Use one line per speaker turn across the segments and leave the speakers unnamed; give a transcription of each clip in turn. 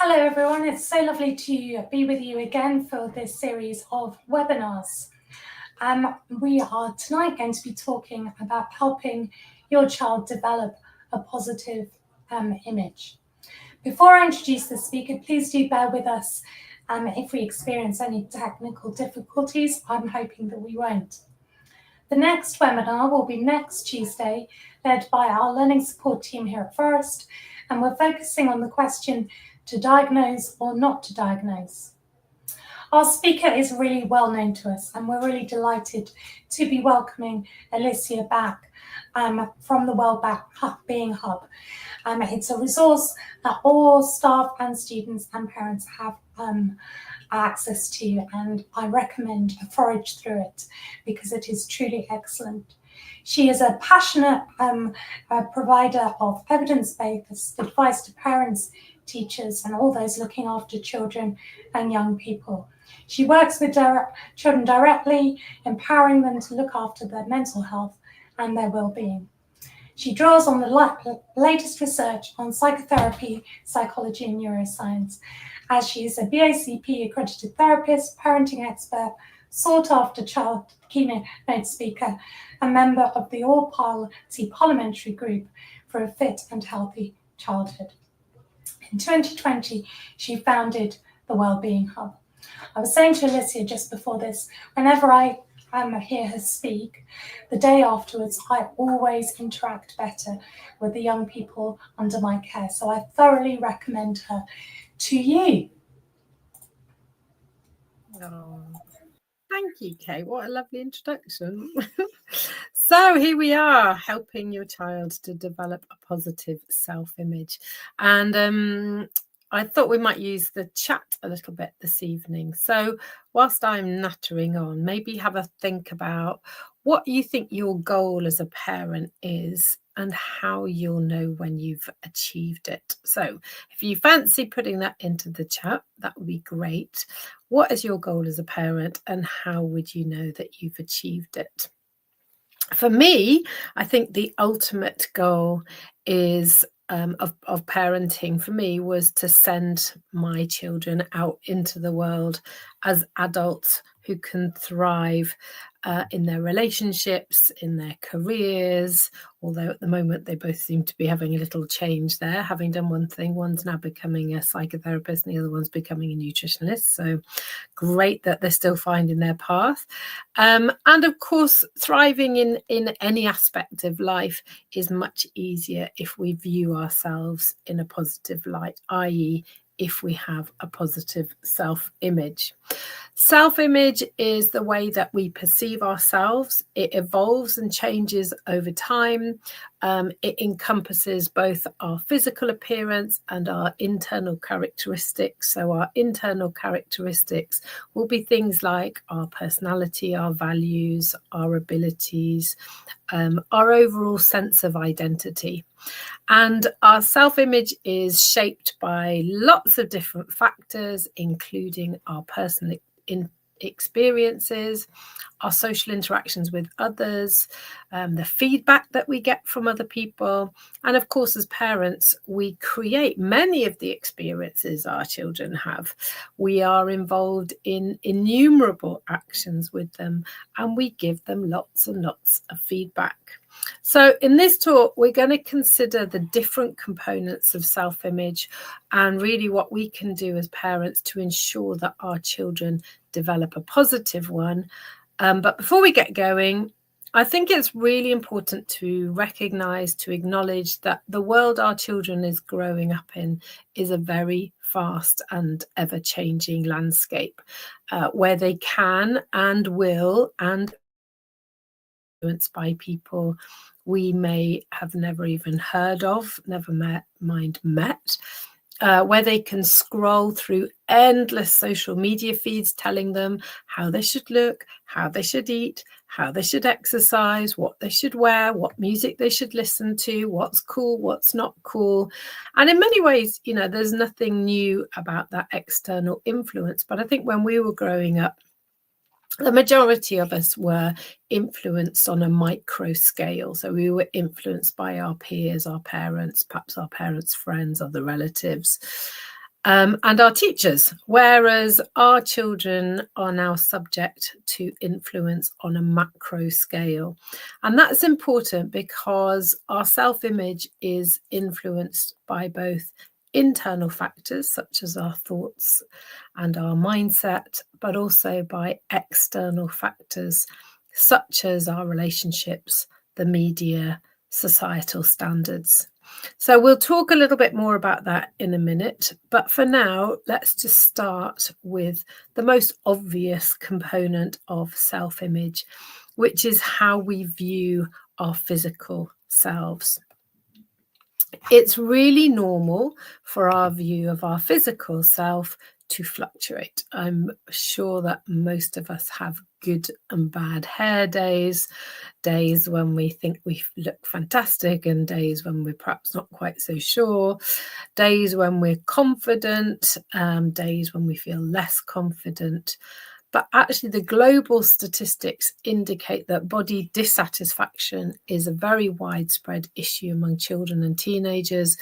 Hello everyone, it's so lovely to be with you again for this series of webinars. We are tonight going to be talking about helping your child develop a positive image. Before I introduce the speaker, please do bear with us if we experience any technical difficulties. I'm hoping that we won't. The next webinar will be next Tuesday, led by our learning support team here at Forest, and we're focusing on the question, to diagnose or not to diagnose. Our speaker is really well known to us, and we're really delighted to be welcoming Alicia back from the Wellbeing Hub. It's a resource that all staff and students and parents have access to, and I recommend a forage through it because it is truly excellent. She is a passionate provider of evidence-based advice to parents, teachers, and all those looking after children and young people. She works with children directly, empowering them to look after their mental health and their well-being. She draws on the latest research on psychotherapy, psychology, and neuroscience, as she is a BACP accredited therapist, parenting expert, sought-after child keynote speaker, a member of the All Party Parliamentary Group for a Fit and Healthy Childhood. In 2020, she founded the Wellbeing Hub. I was saying to Alicia just before this, whenever I hear her speak, the day afterwards, I always interact better with the young people under my care. So I thoroughly recommend her to you.
Oh, thank you, Kate. What a lovely introduction. So here we are, helping your child to develop a positive self-image. And I thought we might use the chat a little bit this evening. So whilst I'm nattering on, maybe have a think about what you think your goal as a parent is and how you'll know when you've achieved it. So if you fancy putting that into the chat, that would be great. What is your goal as a parent and how would you know that you've achieved it? For me, I think the ultimate goal is of parenting for me was to send my children out into the world as adults who can thrive in their relationships, in their careers, although at the moment they both seem to be having a little change there, having done one thing. One's now becoming a psychotherapist and the other one's becoming a nutritionist. So great that they're still finding their path. And of course, thriving in any aspect of life is much easier if we view ourselves in a positive light, i.e., if we have a positive self-image. Self-image is the way that we perceive ourselves. It evolves and changes over time. It encompasses both our physical appearance and our internal characteristics. So our internal characteristics will be things like our personality, our values, our abilities, our overall sense of identity. And our self-image is shaped by lots of different factors, including our personal experiences, our social interactions with others, the feedback that we get from other people. And of course, as parents, we create many of the experiences our children have. We are involved in innumerable actions with them, and we give them lots and lots of feedback. So in this talk, we're going to consider the different components of self-image and really what we can do as parents to ensure that our children develop a positive one. But before we get going, I think it's really important to recognize, to acknowledge that the world our children is growing up in is a very fast and ever-changing landscape where they can and will and influenced by people we may have never even heard of, never met, where they can scroll through endless social media feeds telling them how they should look, how they should eat, how they should exercise, what they should wear, what music they should listen to, what's cool, what's not cool. And in many ways, you know, there's nothing new about that external influence. But I think when we were growing up, the majority of us were influenced on a micro scale. So we were influenced by our peers, our parents, perhaps our parents' friends, other relatives. and our teachers, whereas our children are now subject to influence on a macro scale. And that's important because our self-image is influenced by both internal factors such as our thoughts and our mindset, but also by external factors such as our relationships, the media, societal standards. So we'll talk a little bit more about that in a minute, but for now, let's just start with the most obvious component of self-image, which is how we view our physical selves. It's really normal for our view of our physical self to fluctuate. I'm sure that most of us have good and bad hair days, days when we think we look fantastic and days when we're perhaps not quite so sure, days when we're confident, days when we feel less confident. But actually, the global statistics indicate that body dissatisfaction is a very widespread issue among children and teenagers,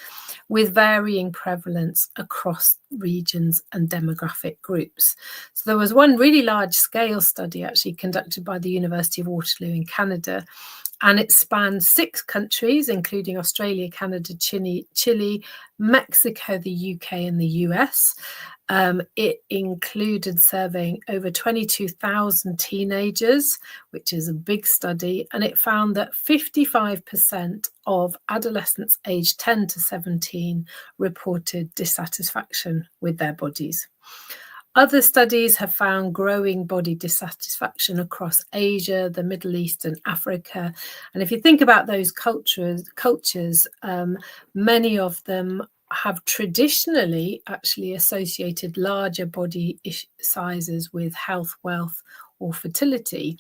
with varying prevalence across regions and demographic groups. So there was one really large-scale study actually conducted by the University of Waterloo in Canada, and it spanned 6 countries, including Australia, Canada, Chile, Mexico, the UK, and the US. It included surveying over 22,000 teenagers, which is a big study, and it found that 55% of adolescents aged 10 to 17 reported dissatisfaction with their bodies. Other studies have found growing body dissatisfaction across Asia, the Middle East, and Africa. And if you think about those cultures, many of them have traditionally actually associated larger body sizes with health, wealth, or fertility.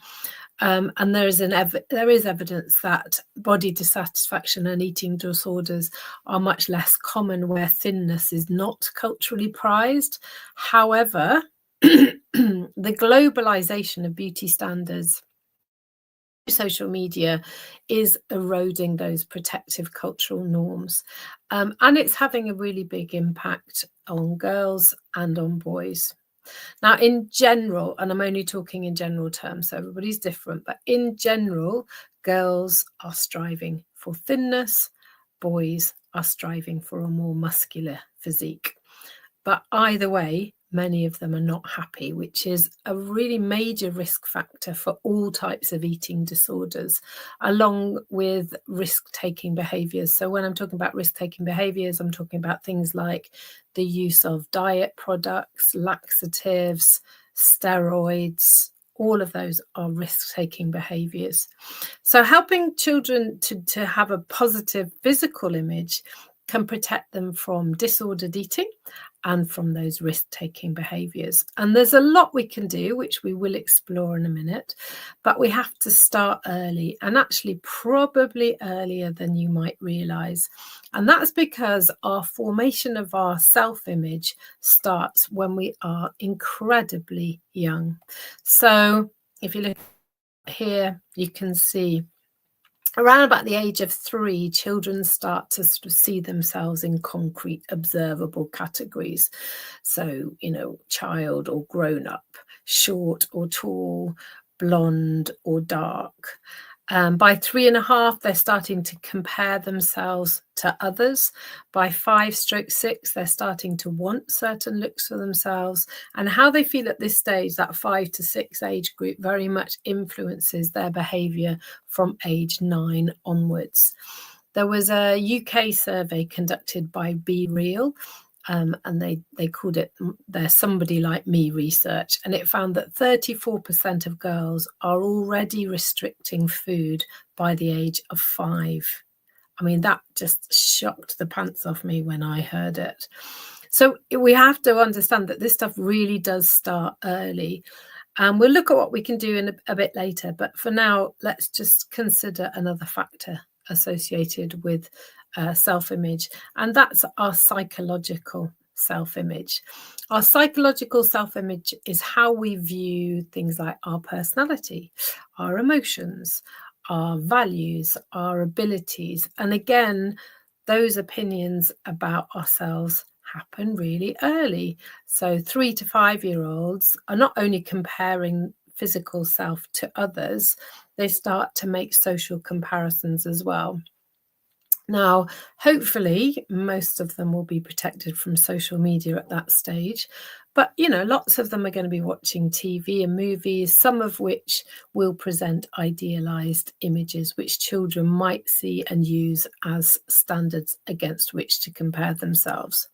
And there is evidence that body dissatisfaction and eating disorders are much less common where thinness is not culturally prized. However, the globalization of beauty standards, social media, is eroding those protective cultural norms. And it's having a really big impact on girls and on boys. Now, in general, and I'm only talking in general terms, so everybody's different, but in general, girls are striving for thinness, boys are striving for a more muscular physique. But either way, many of them are not happy, which is a really major risk factor for all types of eating disorders, along with risk-taking behaviours. So when I'm talking about risk-taking behaviours, I'm talking about things like the use of diet products, laxatives, steroids. All of those are risk-taking behaviours. So helping children to have a positive physical image can protect them from disordered eating and from those risk-taking behaviours. And there's a lot we can do, which we will explore in a minute, but we have to start early, and actually probably earlier than you might realise. And that's because our formation of our self-image starts when we are incredibly young. So if you look here, you can see around about the age of 3, children start to sort of see themselves in concrete, observable categories. So, child or grown up, short or tall, blonde or dark. By 3.5, they're starting to compare themselves to others. By 5-6, they're starting to want certain looks for themselves. And how they feel at this stage, that 5 to 6 age group, very much influences their behaviour from age 9 onwards. There was a UK survey conducted by Be Real, and they called it their Somebody Like Me research, and it found that 34% of girls are already restricting food by the age of 5. I mean, that just shocked the pants off me when I heard it. So we have to understand that this stuff really does start early. And we'll look at what we can do in a bit later, but for now, let's just consider another factor associated with self-image, and that's our psychological self-image. Our psychological self-image is how we view things like our personality, our emotions, our values, our abilities, and again, those opinions about ourselves happen really early. So 3 to 5-year-olds are not only comparing physical self to others, they start to make social comparisons as well. Now, hopefully, most of them will be protected from social media at that stage. But, lots of them are going to be watching TV and movies, some of which will present idealized images, which children might see and use as standards against which to compare themselves.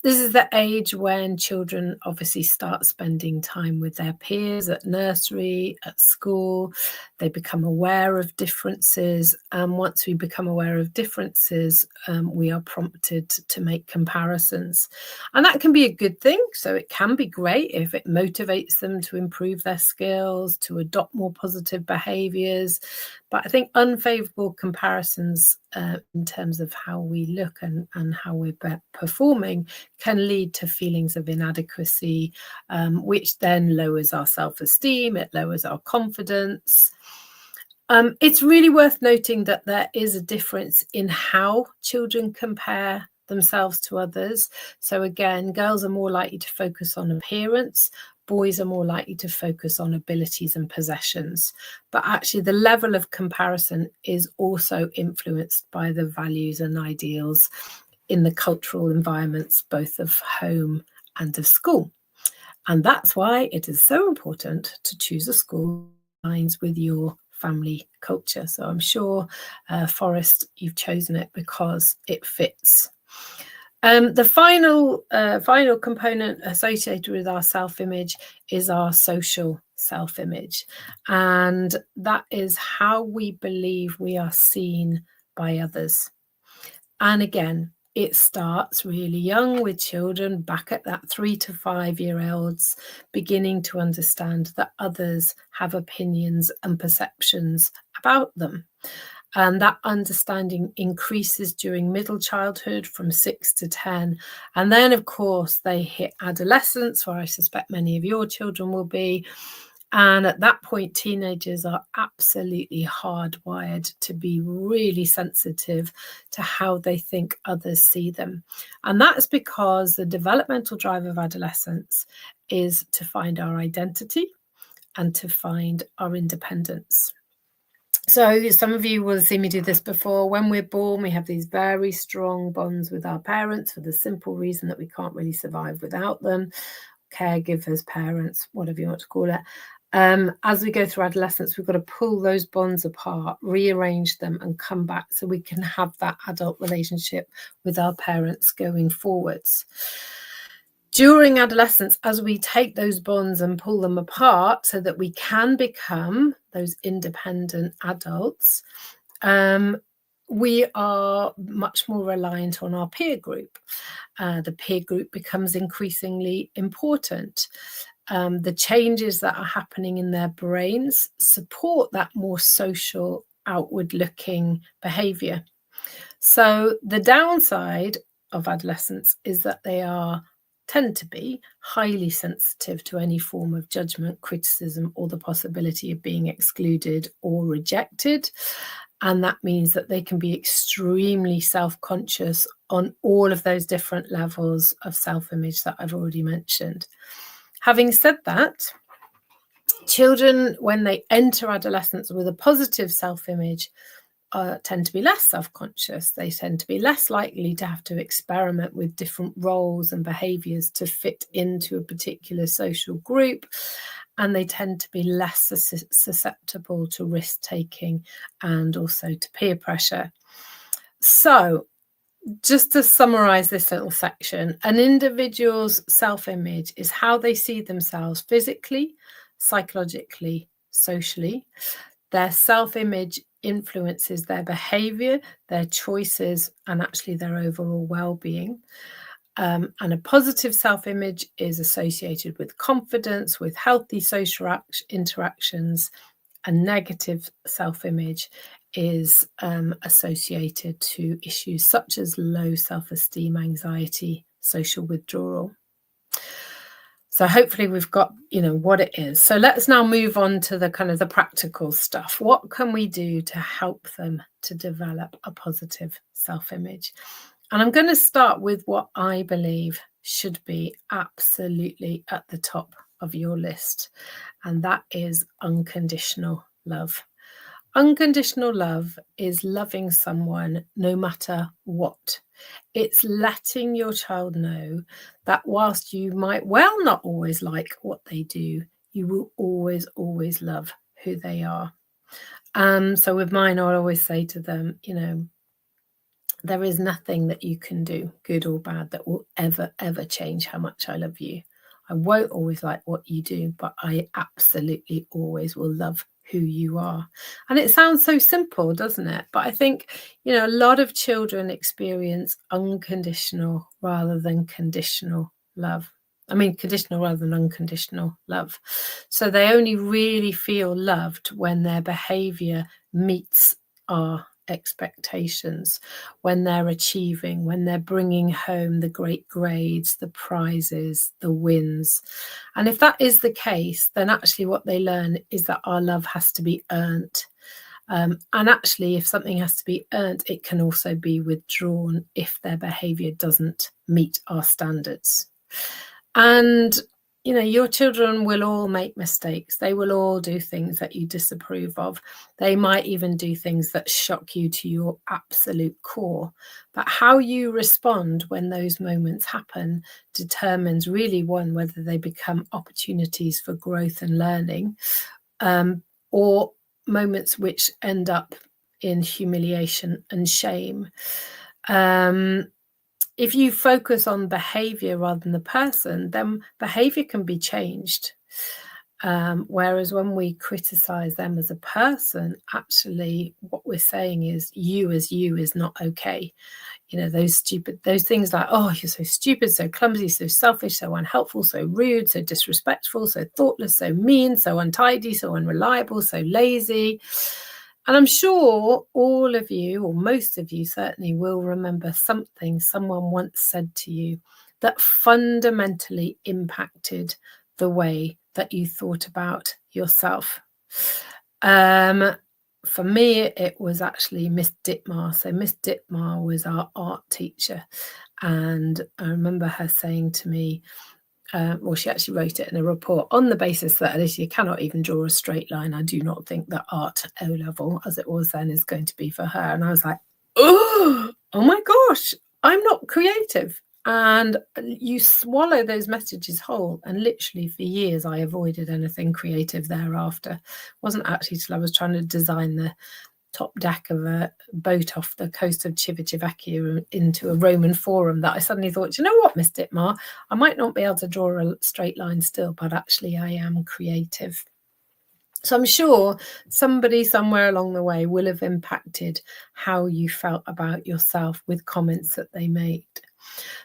This is the age when children obviously start spending time with their peers at nursery, at school. They become aware of differences. And once we become aware of differences, we are prompted to make comparisons. And that can be a good thing. So it can be great if it motivates them to improve their skills, to adopt more positive behaviors. But I think unfavorable comparisons in terms of how we look and how we're performing can lead to feelings of inadequacy, which then lowers our self-esteem, it lowers our confidence. It's really worth noting that there is a difference in how children compare themselves to others. So again, girls are more likely to focus on appearance. Boys are more likely to focus on abilities and possessions. But actually, the level of comparison is also influenced by the values and ideals in the cultural environments, both of home and of school. And that's why it is so important to choose a school that aligns with your family culture. So I'm sure, Forrest, you've chosen it because it fits. The final component associated with our self-image is our social self-image. And that is how we believe we are seen by others. And again, it starts really young with children back at that 3 to 5-year-olds beginning to understand that others have opinions and perceptions about them. And that understanding increases during middle childhood from 6 to 10. And then, of course, they hit adolescence, where I suspect many of your children will be. And at that point, teenagers are absolutely hardwired to be really sensitive to how they think others see them. And that's because the developmental drive of adolescence is to find our identity and to find our independence. So some of you will have seen me do this before. When we're born, we have these very strong bonds with our parents for the simple reason that we can't really survive without them. Caregivers, parents, whatever you want to call it. As we go through adolescence, we've got to pull those bonds apart, rearrange them and come back so we can have that adult relationship with our parents going forwards. During adolescence, as we take those bonds and pull them apart so that we can become those independent adults, we are much more reliant on our peer group. The peer group becomes increasingly important. The changes that are happening in their brains support that more social, outward-looking behaviour. So the downside of adolescence is that they tend to be highly sensitive to any form of judgment, criticism, or the possibility of being excluded or rejected. And that means that they can be extremely self-conscious on all of those different levels of self-image that I've already mentioned. Having said that, children, when they enter adolescence with a positive self-image, tend to be less self-conscious. They tend to be less likely to have to experiment with different roles and behaviours to fit into a particular social group. And they tend to be less susceptible to risk-taking and also to peer pressure. So just to summarise this little section, an individual's self-image is how they see themselves physically, psychologically, socially. Their self-image influences their behaviour, their choices, and actually their overall well-being. And a positive self-image is associated with confidence, with healthy social interactions, and negative self-image is associated to issues such as low self-esteem, anxiety, social withdrawal. So hopefully we've got, what it is. So let's now move on to the kind of the practical stuff. What can we do to help them to develop a positive self-image? And I'm going to start with what I believe should be absolutely at the top of your list, and that is unconditional love. Unconditional love is loving someone no matter what. It's letting your child know that whilst you might well not always like what they do, you will always, always love who they are. So with mine, I always say to them, there is nothing that you can do, good or bad, that will ever, ever change how much I love you. I won't always like what you do, but I absolutely always will love who you are. And it sounds so simple, doesn't it? But I think, a lot of children experience unconditional rather than conditional love. Conditional rather than unconditional love. So they only really feel loved when their behavior meets our expectations, when they're achieving, when they're bringing home the great grades, the prizes, the wins. And if that is the case, then actually what they learn is that our love has to be earned. And actually, if something has to be earned, it can also be withdrawn if their behavior doesn't meet our standards. And your children will all make mistakes. They will all do things that you disapprove of. They might even do things that shock you to your absolute core. But how you respond when those moments happen determines really, one, whether they become opportunities for growth and learning, or moments which end up in humiliation and shame. If you focus on behavior rather than the person, then behavior can be changed. Whereas when we criticize them as a person, actually what we're saying is you as you is not okay. Those things like, oh, you're so stupid, so clumsy, so selfish, so unhelpful, so rude, so disrespectful, so thoughtless, so mean, so untidy, so unreliable, so lazy. And I'm sure all of you, or most of you certainly, will remember something someone once said to you that fundamentally impacted the way that you thought about yourself. For me, it was actually Miss Ditmar. So Miss Ditmar was our art teacher. And I remember her saying to me, she actually wrote it in a report on the basis that Alicia cannot even draw a straight line. I do not think that art O-level, as it was then, is going to be for her. And I was like, oh my gosh, I'm not creative. And you swallow those messages whole. And literally for years, I avoided anything creative thereafter. It wasn't actually till I was trying to design the top deck of a boat off the coast of Civitavecchia into a Roman forum that I suddenly thought, you know what, Miss Ditmar, I might not be able to draw a straight line still, but actually I am creative. So I'm sure somebody somewhere along the way will have impacted how you felt about yourself with comments that they made.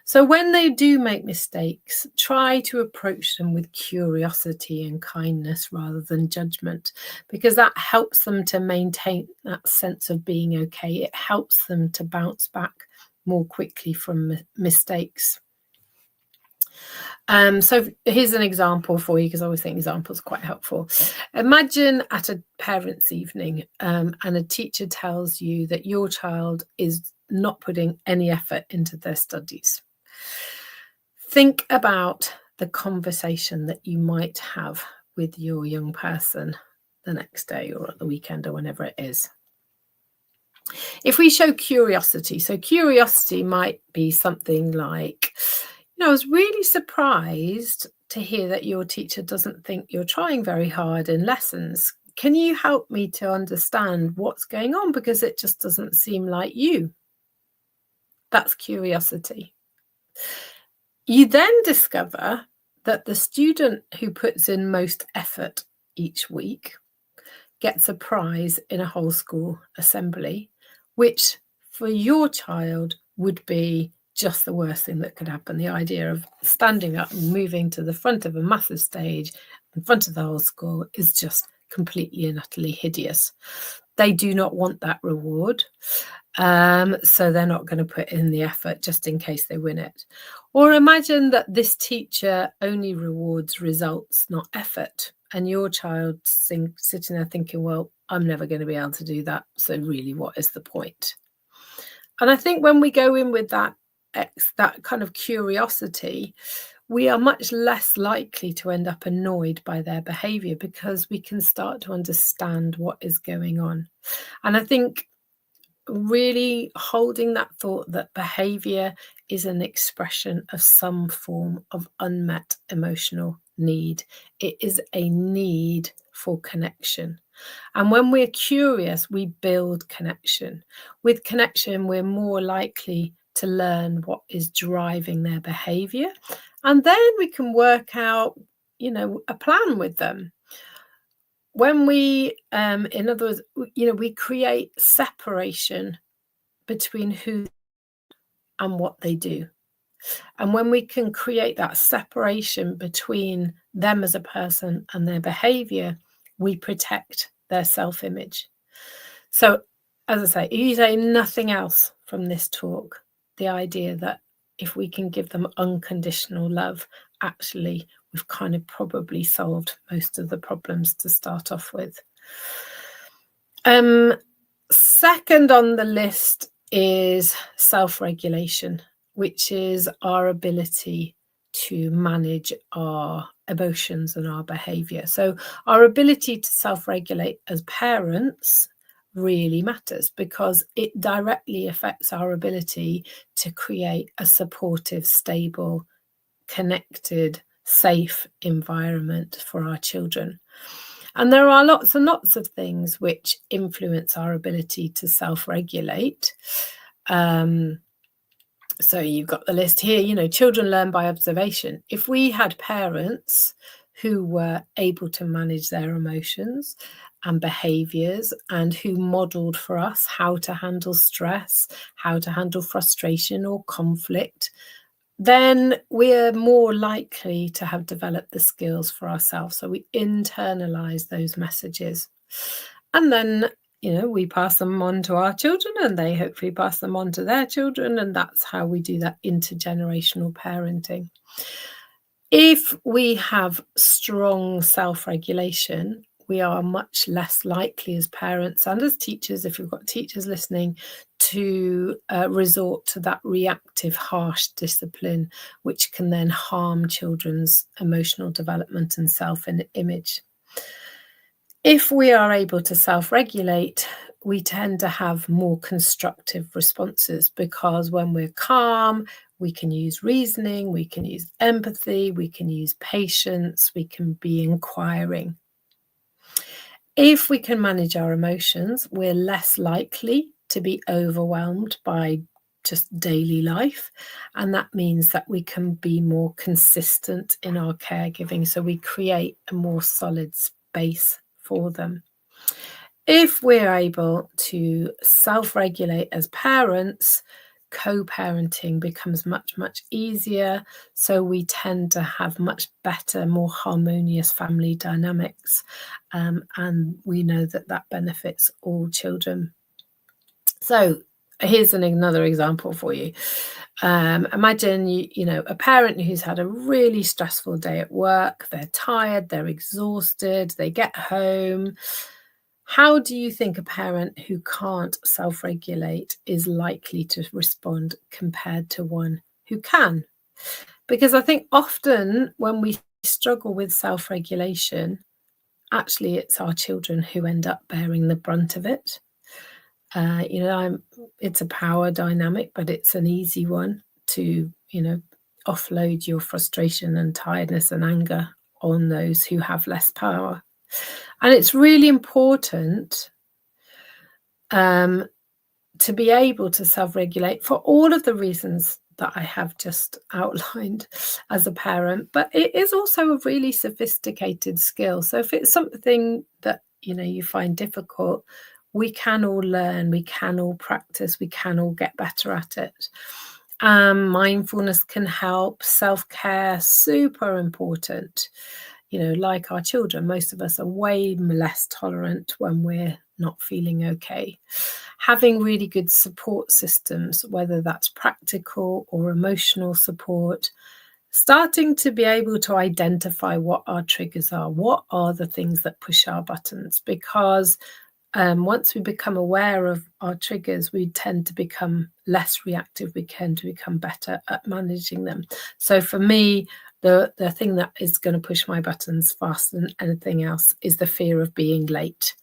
So when they do make mistakes, try to approach them with curiosity and kindness rather than judgment, because that helps them to maintain that sense of being okay. It helps them to bounce back more quickly from mistakes. So here's an example for you, because I always think examples are quite helpful. Imagine at a parents' evening and a teacher tells you that your child is not putting any effort into their studies. Think about the conversation that you might have with your young person the next day or at the weekend or whenever it is. If we show curiosity, so curiosity might be something like, I was really surprised to hear that your teacher doesn't think you're trying very hard in lessons. Can you help me to understand what's going on? Because it just doesn't seem like you. That's curiosity. You then discover that the student who puts in most effort each week gets a prize in a whole school assembly, which for your child would be just the worst thing that could happen. The idea of standing up and moving to the front of a massive stage in front of the whole school is just completely and utterly hideous. They do not want that reward. So they're not going to put in the effort just in case they win it. Or imagine that this teacher only rewards results, not effort. And your child sitting there thinking, well, I'm never going to be able to do that. So really, what is the point? And I think when we go in with that that kind of curiosity, we are much less likely to end up annoyed by their behavior, because we can start to understand what is going on. And I think really holding that thought that behavior is an expression of some form of unmet emotional need. It is a need for connection. And when we're curious, we build connection. With connection, we're more likely to learn what is driving their behavior. And then we can work out, a plan with them. When we, in other words, we create separation between who and what they do. And when we can create that separation between them as a person and their behavior, we protect their self-image. So, as I say, if you say nothing else from this talk, the idea that if we can give them unconditional love, actually, we've kind of probably solved most of the problems to start off with. Second on the list is self-regulation, which is our ability to manage our emotions and our behavior. So our ability to self-regulate as parents really matters, because it directly affects our ability to create a supportive, stable, connected, safe environment for our children. And there are lots and lots of things which influence our ability to self-regulate. So you've got the list here, children learn by observation. If we had parents who were able to manage their emotions and behaviors, and who modeled for us how to handle stress, how to handle frustration or conflict, then we're more likely to have developed the skills for ourselves. So we internalize those messages. And then, we pass them on to our children, and they hopefully pass them on to their children. And that's how we do that intergenerational parenting. If we have strong self-regulation, we are much less likely as parents and as teachers, if we've got teachers listening, to resort to that reactive, harsh discipline, which can then harm children's emotional development and self-image. If we are able to self-regulate, we tend to have more constructive responses, because when we're calm, we can use reasoning, we can use empathy, we can use patience, we can be inquiring. If we can manage our emotions, we're less likely to be overwhelmed by just daily life. And that means that we can be more consistent in our caregiving. So we create a more solid space for them. If we're able to self-regulate as parents, co-parenting becomes much, much easier. So we tend to have much better, more harmonious family dynamics. And we know that benefits all children. So here's another example for you. Imagine a parent who's had a really stressful day at work. They're tired, they're exhausted, they get home. How do you think a parent who can't self-regulate is likely to respond compared to one who can? Because I think often when we struggle with self-regulation, actually it's our children who end up bearing the brunt of it. It's a power dynamic, but it's an easy one to, offload your frustration and tiredness and anger on those who have less power. And it's really important to be able to self-regulate for all of the reasons that I have just outlined as a parent, but it is also a really sophisticated skill. So if it's something that, you find difficult, we can all learn, we can all practice, we can all get better at it. Mindfulness can help, self-care, super important. Like our children, most of us are way less tolerant when we're not feeling okay. Having really good support systems, whether that's practical or emotional support, starting to be able to identify what our triggers are, what are the things that push our buttons, because once we become aware of our triggers, we tend to become less reactive. We tend to become better at managing them. So for me, the thing that is going to push my buttons faster than anything else is the fear of being late.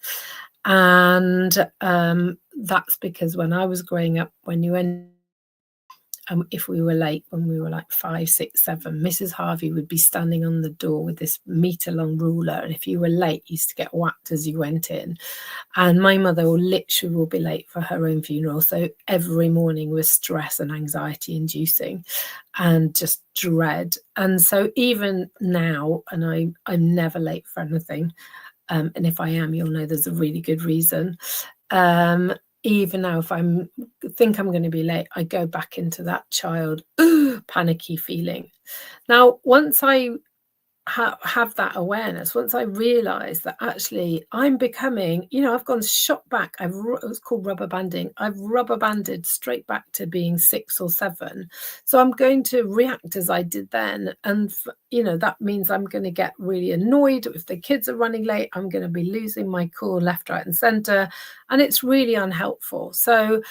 And that's because when I was growing up, when you end if we were late when we were like 5, 6, 7, Mrs. Harvey would be standing on the door with this meter-long ruler, and if you were late, you used to get whacked as you went in. And my mother will be late for her own funeral, so every morning was stress and anxiety inducing and just dread. And so even now, and I'm never late for anything, and if I am, you'll know there's a really good reason. Even now, if I think I'm going to be late, I go back into that child panicky feeling. Now, once I have that awareness, once I realize that actually I'm becoming, I've gone shot back. It's called rubber banding. I've rubber banded straight back to being 6 or 7. So I'm going to react as I did then. And, that means I'm going to get really annoyed if the kids are running late. I'm going to be losing my cool left, right, and center. And it's really unhelpful. So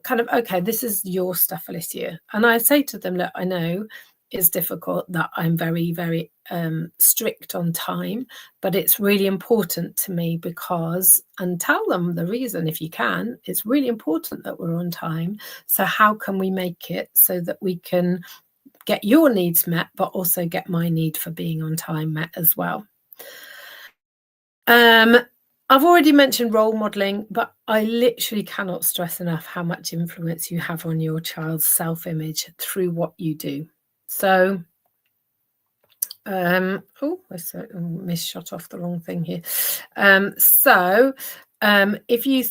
kind of, okay, this is your stuff, Alicia. And I say to them, look, I know it's difficult that I'm very, very strict on time, but it's really important to me because, and tell them the reason if you can, it's really important that we're on time. So how can we make it so that we can get your needs met, but also get my need for being on time met as well? I've already mentioned role modeling, but I literally cannot stress enough how much influence you have on your child's self-image through what you do. So, I shot off the wrong thing here. If you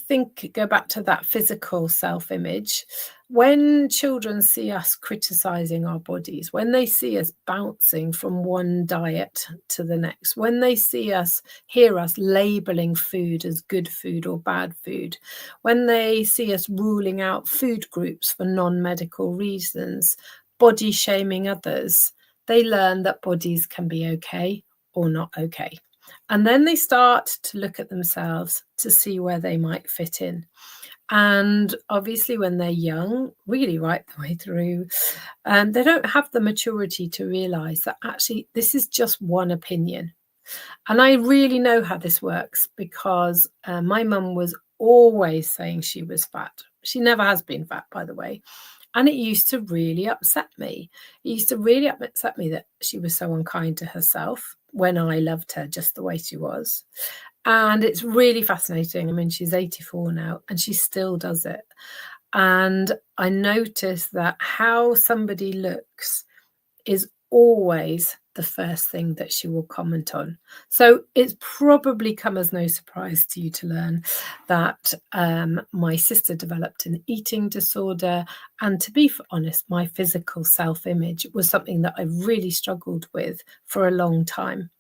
go back to that physical self-image, when children see us criticizing our bodies, when they see us bouncing from one diet to the next, when they hear us labeling food as good food or bad food, when they see us ruling out food groups for non-medical reasons, body shaming others, they learn that bodies can be okay or not okay. And then they start to look at themselves to see where they might fit in. And obviously when they're young, really right the way through, they don't have the maturity to realize that actually this is just one opinion. And I really know how this works because my mum was always saying she was fat. She never has been fat, by the way. And it used to really upset me. It used to really upset me that she was so unkind to herself when I loved her just the way she was. And it's really fascinating. I mean, she's 84 now and she still does it. And I notice that how somebody looks is always the first thing that she will comment on. So it's probably come as no surprise to you to learn that my sister developed an eating disorder. And to be honest, my physical self-image was something that I really struggled with for a long time.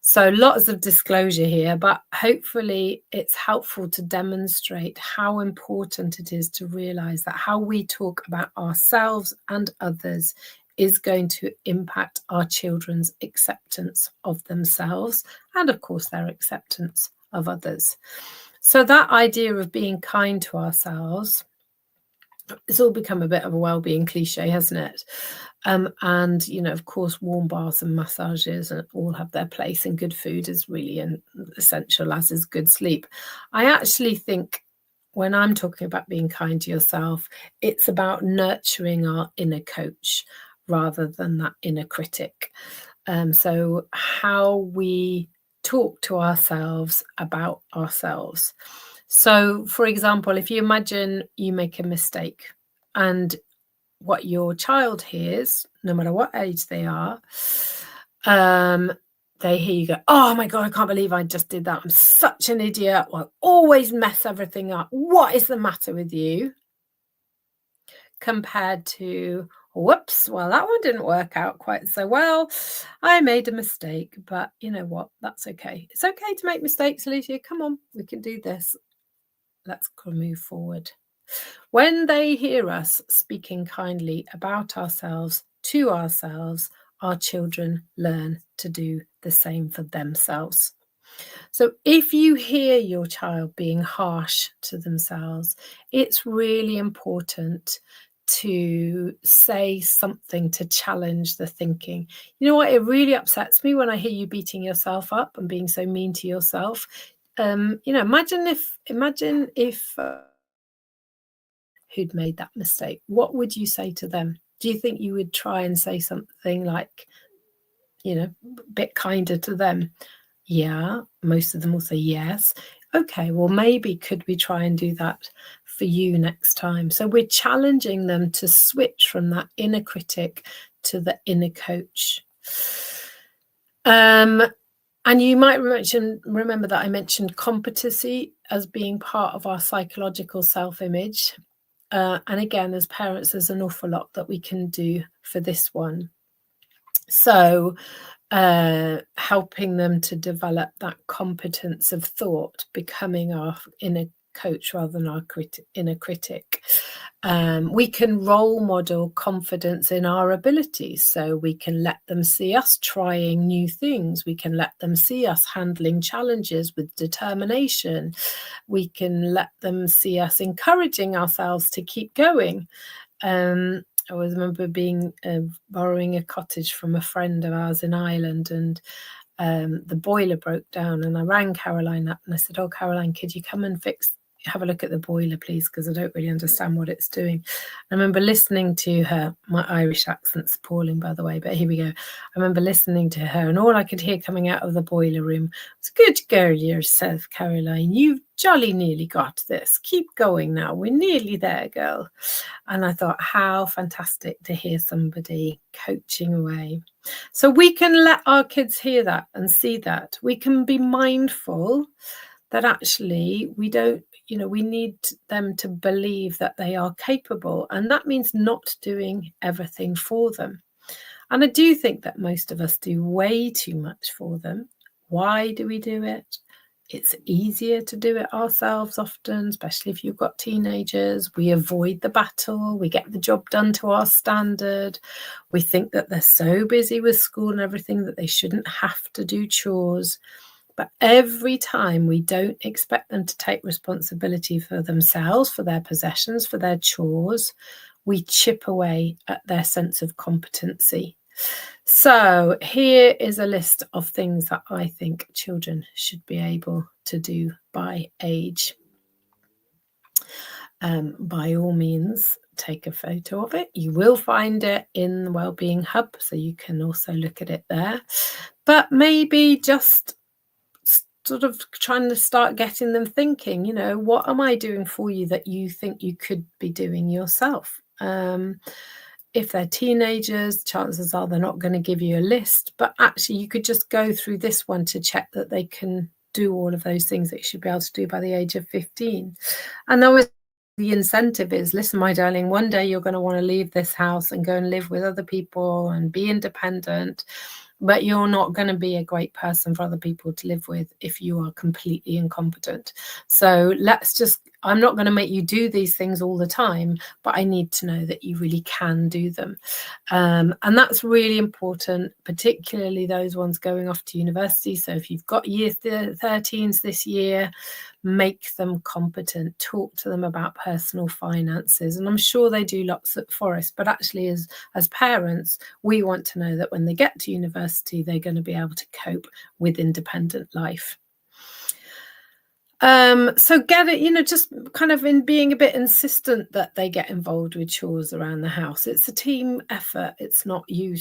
So lots of disclosure here, but hopefully it's helpful to demonstrate how important it is to realize that how we talk about ourselves and others is going to impact our children's acceptance of themselves and, of course, their acceptance of others. So that idea of being kind to ourselves, it's all become a bit of a well-being cliche, hasn't it? And, of course, warm baths and massages and all have their place, and good food is really essential, as is good sleep. I actually think when I'm talking about being kind to yourself, it's about nurturing our inner coach rather than that inner critic. So how we talk to ourselves about ourselves. So, for example, if you imagine you make a mistake and what your child hears, no matter what age they are, they hear you go, oh my God, I can't believe I just did that. I'm such an idiot. I always mess everything up. What is the matter with you? Compared to, whoops, well, that one didn't work out quite so well. I made a mistake, but you know what? That's okay. It's okay to make mistakes, Alicia. Come on, we can do this. Let's move forward. When they hear us speaking kindly about ourselves to ourselves, our children learn to do the same for themselves. So if you hear your child being harsh to themselves, it's really important to say something to challenge the thinking. You know what? It really upsets me when I hear you beating yourself up and being so mean to yourself. Imagine if who'd made that mistake. What would you say to them? Do you think you would try and say something like, a bit kinder to them? Yeah, most of them will say yes. Okay, well, maybe could we try and do that for you next time? So we're challenging them to switch from that inner critic to the inner coach. And you might remember that I mentioned competency as being part of our psychological self-image. And again, as parents, there's an awful lot that we can do for this one. So helping them to develop that competence of thought, becoming our inner coach rather than our inner critic. We can role model confidence in our abilities, so we can let them see us trying new things. We can let them see us handling challenges with determination. We can let them see us encouraging ourselves to keep going. I always remember borrowing a cottage from a friend of ours in Ireland, and the boiler broke down, and I rang Caroline up and I said, "Oh, Caroline, could you come and have a look at the boiler, please, because I don't really understand what it's doing." I remember listening to her. My Irish accent's appalling, by the way, but here we go. I remember listening to her, and all I could hear coming out of the boiler room was, "Good girl yourself, Caroline. You've jolly nearly got this. Keep going now. We're nearly there, girl." And I thought, how fantastic to hear somebody coaching away. So we can let our kids hear that and see that. We can be mindful that actually we need them to believe that they are capable. And that means not doing everything for them. And I do think that most of us do way too much for them. Why do we do it? It's easier to do it ourselves often, especially if you've got teenagers. We avoid the battle. We get the job done to our standard. We think that they're so busy with school and everything that they shouldn't have to do chores. But every time we don't expect them to take responsibility for themselves, for their possessions, for their chores, we chip away at their sense of competency. So here is a list of things that I think children should be able to do by age. By all means, take a photo of it. You will find it in the Wellbeing Hub, so you can also look at it there. But maybe just sort of trying to start getting them thinking, what am I doing for you that you think you could be doing yourself? If they're teenagers, chances are they're not going to give you a list, but actually you could just go through this one to check that they can do all of those things that you should be able to do by the age of 15. And always the incentive is, listen, my darling, one day you're going to want to leave this house and go and live with other people and be independent. But you're not going to be a great person for other people to live with if you are completely incompetent. So I'm not going to make you do these things all the time, but I need to know that you really can do them. And that's really important, particularly those ones going off to university. So if you've got year 13s this year, make them competent, talk to them about personal finances. And I'm sure they do lots at Forest, but actually as parents, we want to know that when they get to university, they're going to be able to cope with independent life. So get it, just kind of in being a bit insistent that they get involved with chores around the house. It's a team effort. It's not you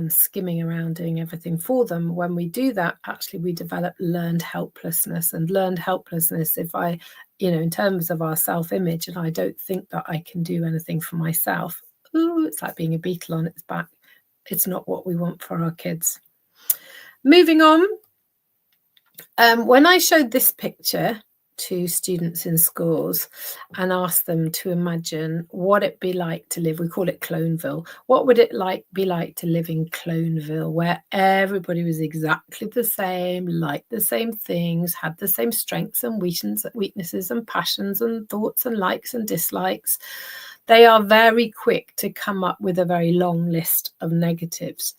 skimming around doing everything for them. When we do that, actually we develop learned helplessness. And learned helplessness, if I, in terms of our self-image, and I don't think that I can do anything for myself, it's like being a beetle on its back. It's not what we want for our kids. Moving on. When I showed this picture to students in schools and asked them to imagine what it'd be like to live, we call it Cloneville. What would it be like to live in Cloneville, where everybody was exactly the same, liked the same things, had the same strengths and weaknesses and passions and thoughts and likes and dislikes? They are very quick to come up with a very long list of negatives.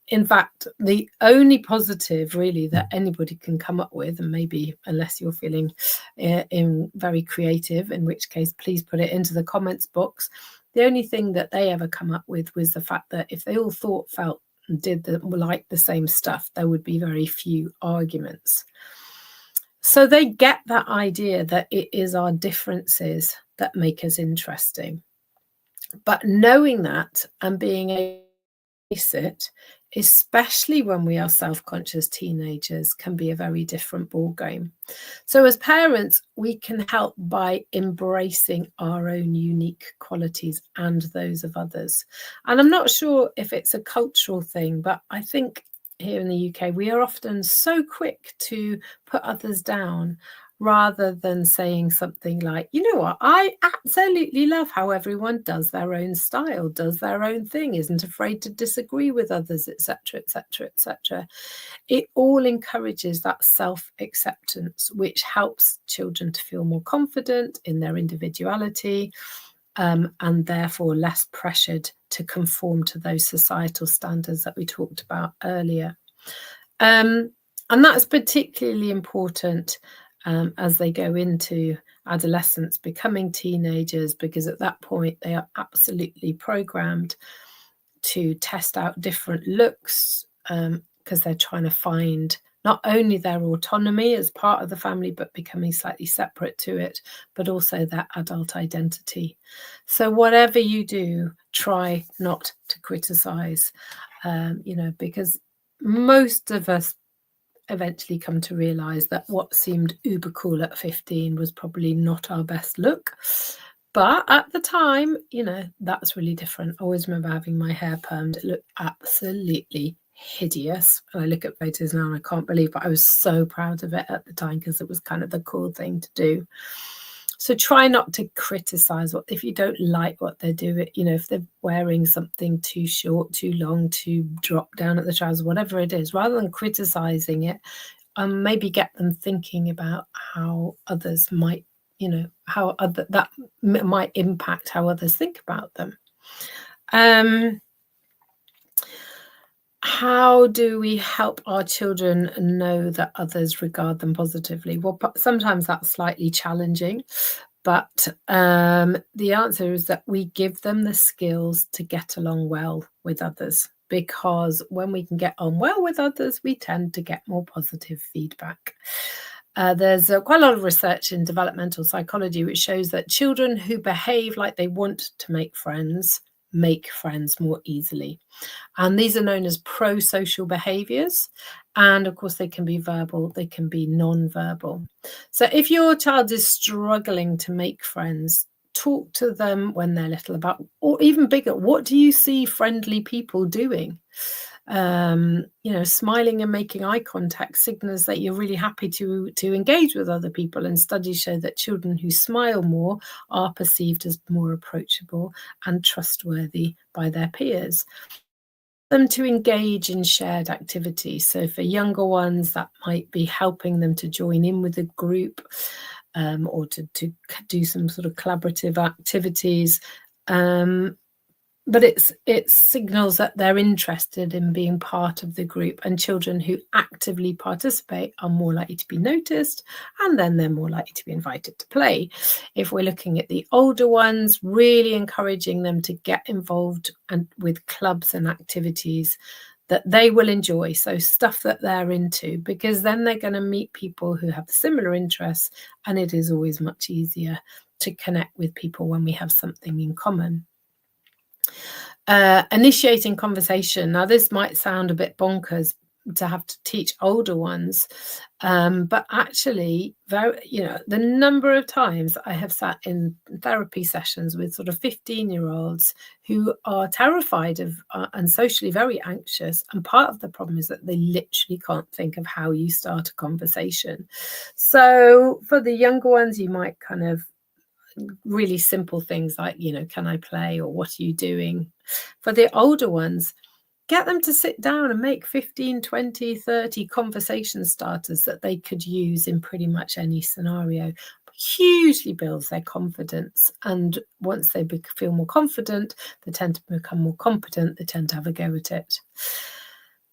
in fact, the only positive really that anybody can come up with, and maybe unless you're feeling very creative, in which case please put it into the comments box, the only thing that they ever come up with was the fact that if they all thought, felt and did like the same stuff, there would be very few arguments. So they get that idea that it is our differences that make us interesting. But knowing that and being able to face it, especially when we are self-conscious teenagers, can be a very different ballgame. So as parents, we can help by embracing our own unique qualities and those of others. And I'm not sure if it's a cultural thing, but I think here in the UK, we are often so quick to put others down rather than saying something like, you know what, I absolutely love how everyone does their own style, does their own thing, isn't afraid to disagree with others, etc., etc., etc. It all encourages that self-acceptance, which helps children to feel more confident in their individuality, and therefore less pressured to conform to those societal standards that we talked about earlier. And that's particularly important as they go into adolescence, becoming teenagers, because at that point they are absolutely programmed to test out different looks, because they're trying to find not only their autonomy as part of the family, but becoming slightly separate to it, but also their adult identity. So whatever you do, try not to criticize, because most of us eventually come to realize that what seemed uber cool at 15 was probably not our best look. But at the time, that's really different. I always remember having my hair permed. It looked absolutely hideous. And I look at photos now and I can't believe, but I was so proud of it at the time because it was kind of the cool thing to do. So try not to criticize if you don't like what they're doing, if they're wearing something too short, too long, too drop down at the trousers, whatever it is, rather than criticizing it, maybe get them thinking about how others might, that might impact how others think about them. How do we help our children know that others regard them positively? Well, sometimes that's slightly challenging, but the answer is that we give them the skills to get along well with others, because when we can get on well with others, we tend to get more positive feedback. There's quite a lot of research in developmental psychology which shows that children who behave like they want to make friends more easily. And these are known as pro-social behaviors. And of course, they can be verbal, they can be non-verbal. So if your child is struggling to make friends, talk to them when they're little about, or even bigger, what do you see friendly people doing? Smiling and making eye contact signals that you're really happy to engage with other people. And studies show that children who smile more are perceived as more approachable and trustworthy by their peers. Them to engage in shared activities. So for younger ones, that might be helping them to join in with a group, or to do some sort of collaborative activities. But it signals that they're interested in being part of the group, and children who actively participate are more likely to be noticed, and then they're more likely to be invited to play. If we're looking at the older ones, really encouraging them to get involved with clubs and activities that they will enjoy, so stuff that they're into, because then they're going to meet people who have similar interests, and it is always much easier to connect with people when we have something in common. Initiating conversation. Now, this might sound a bit bonkers to have to teach older ones, but actually, the number of times I have sat in therapy sessions with sort of 15-year-olds who are terrified of and socially very anxious, and part of the problem is that they literally can't think of how you start a conversation. So for the younger ones, you might kind of really simple things like, can I play, or what are you doing? For the older ones, get them to sit down and make 15, 20, 30 conversation starters that they could use in pretty much any scenario. Hugely builds their confidence. And once they feel more confident, they tend to become more competent, they tend to have a go at it.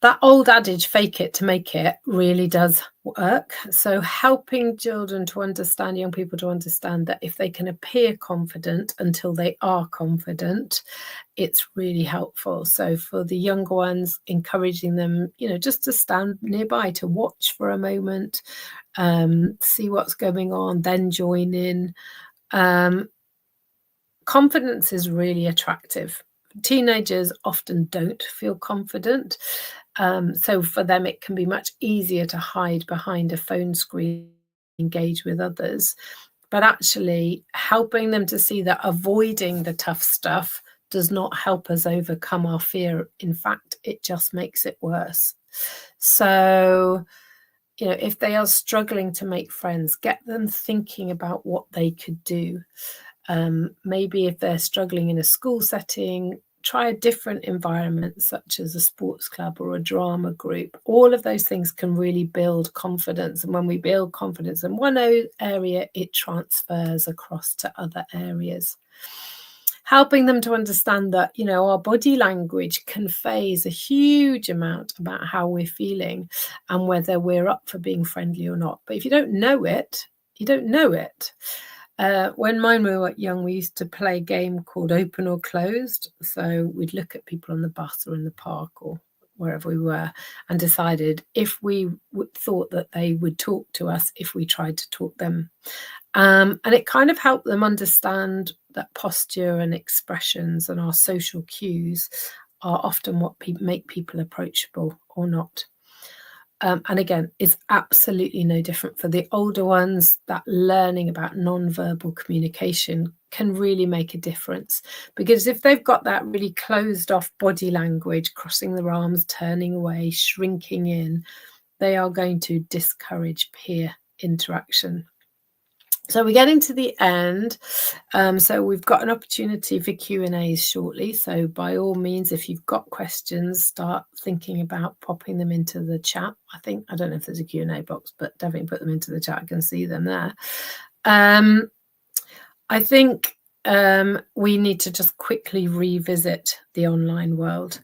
that old adage, fake it to make it, really does work. So helping children to understand, young people to understand that if they can appear confident until they are confident, it's really helpful. So for the younger ones, encouraging them, just to stand nearby, to watch for a moment, see what's going on, then join in. Confidence is really attractive. Teenagers often don't feel confident. So for them, it can be much easier to hide behind a phone screen, engage with others. But actually helping them to see that avoiding the tough stuff does not help us overcome our fear. In fact, it just makes it worse. So, if they are struggling to make friends, get them thinking about what they could do. Maybe if they're struggling in a school setting, try a different environment, such as a sports club or a drama group. All of those things can really build confidence. And when we build confidence in one area, it transfers across to other areas. Helping them to understand that, our body language conveys a huge amount about how we're feeling and whether we're up for being friendly or not. But if you don't know it, you don't know it. When mine were young, we used to play a game called Open or Closed. So we'd look at people on the bus or in the park or wherever we were and decided if we thought that they would talk to us if we tried to talk them. And it kind of helped them understand that posture and expressions and our social cues are often what make people approachable or not. And again, it's absolutely no different for the older ones. That learning about non-verbal communication can really make a difference, because if they've got that really closed off body language, crossing their arms, turning away, shrinking in, they are going to discourage peer interaction. So we're getting to the end. So we've got an opportunity for Q&As shortly. So by all means, if you've got questions, start thinking about popping them into the chat. I don't know if there's a Q&A box, but definitely put them into the chat. I can see them there. I think we need to just quickly revisit the online world,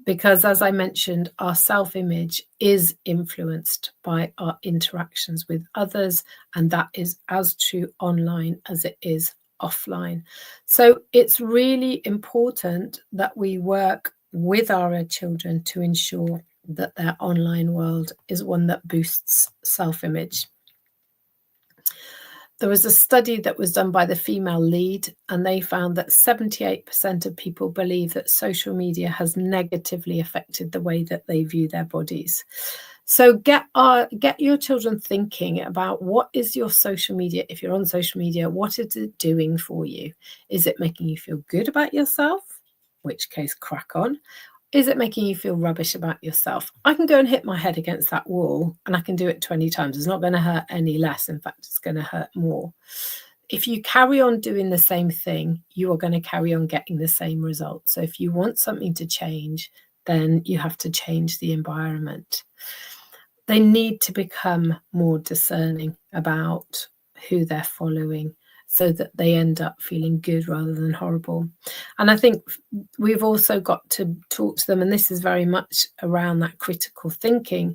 because as I mentioned, our self-image is influenced by our interactions with others, and that is as true online as it is offline. So it's really important that we work with our children to ensure that their online world is one that boosts self-image. There was a study that was done by the female lead, and they found that 78% of people believe that social media has negatively affected the way that they view their bodies. So get your children thinking about, what is your social media? If you're on social media, what is it doing for you? Is it making you feel good about yourself? In which case, crack on. Is it making you feel rubbish about yourself? I can go and hit my head against that wall, and I can do it 20 times. It's not going to hurt any less. In fact, it's going to hurt more. If you carry on doing the same thing, you are going to carry on getting the same result. So if you want something to change, then you have to change the environment. They need to become more discerning about who they're following, so that they end up feeling good rather than horrible. And I think we've also got to talk to them, and this is very much around that critical thinking.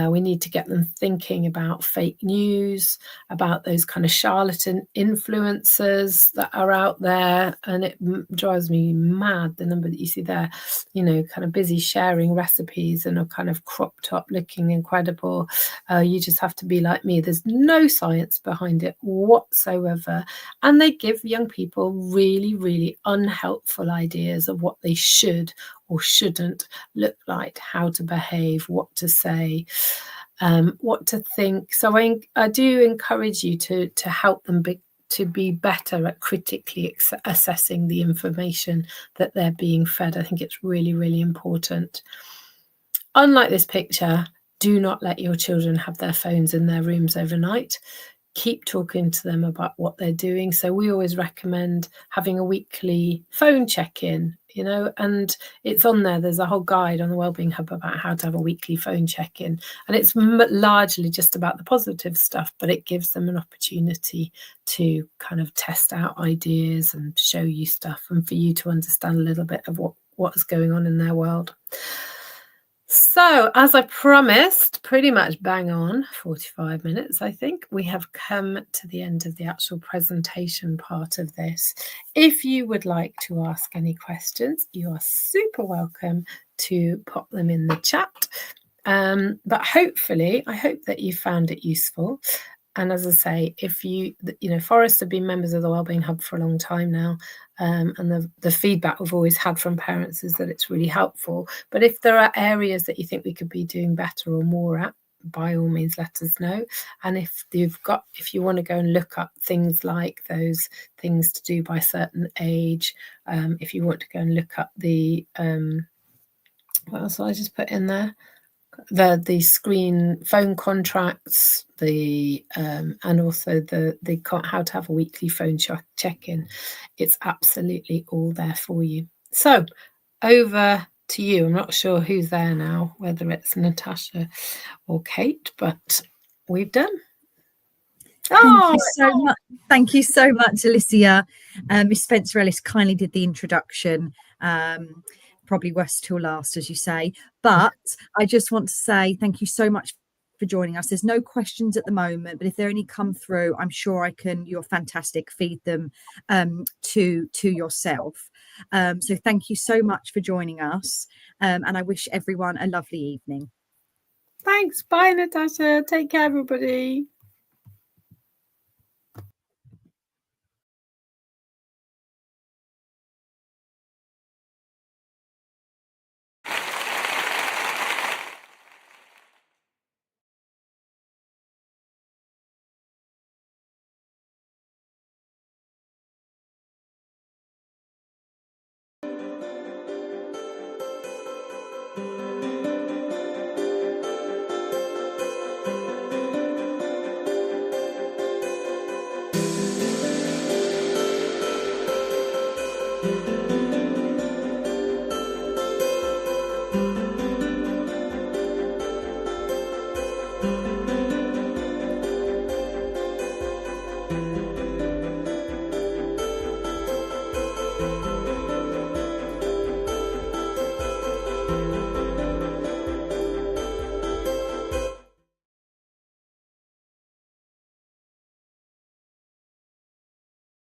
We need to get them thinking about fake news, about those kind of charlatan influencers that are out there. And it drives me mad, the number that you see there, kind of busy sharing recipes and are kind of cropped up, looking incredible. You just have to be like me. There's no science behind it whatsoever. And they give young people really, really unhelpful ideas of what they should or shouldn't look like, how to behave, what to say, what to think. So I do encourage you to help them to be better at critically assessing the information that they're being fed. I think it's really, really important. Unlike this picture, do not let your children have their phones in their rooms overnight. Keep talking to them about what they're doing. So we always recommend having a weekly phone check-in, and it's on there. There's a whole guide on the Wellbeing Hub about how to have a weekly phone check-in. And it's largely just about the positive stuff, but it gives them an opportunity to kind of test out ideas and show you stuff, and for you to understand a little bit of what is going on in their world. So, as I promised, pretty much bang on 45 minutes, I think, we have come to the end of the actual presentation part of this. If you would like to ask any questions, you are super welcome to pop them in the chat. But hopefully, I hope that you found it useful. And as I say, if Forest have been members of the Wellbeing Hub for a long time now, and the feedback we've always had from parents is that it's really helpful. But if there are areas that you think we could be doing better or more at, by all means, let us know. And if you want to go and look up things like those things to do by a certain age, if you want to go and look up the what else did I just put in there? The screen phone contracts, and also the how to have a weekly phone check-in. It's absolutely all there for you. So over to you. I'm not sure who's there now, whether it's Natasha or Kate, but we've done.
Thank you so much, Alicia. Miss Spencer Ellis kindly did the introduction. Probably worst till last, as you say. But I just want to say thank you so much for joining us. There's no questions at the moment, but if there any come through, I'm sure you're fantastic, feed them to yourself. So thank you so much for joining us. And I wish everyone a lovely evening.
Thanks. Bye, Natasha. Take care, everybody.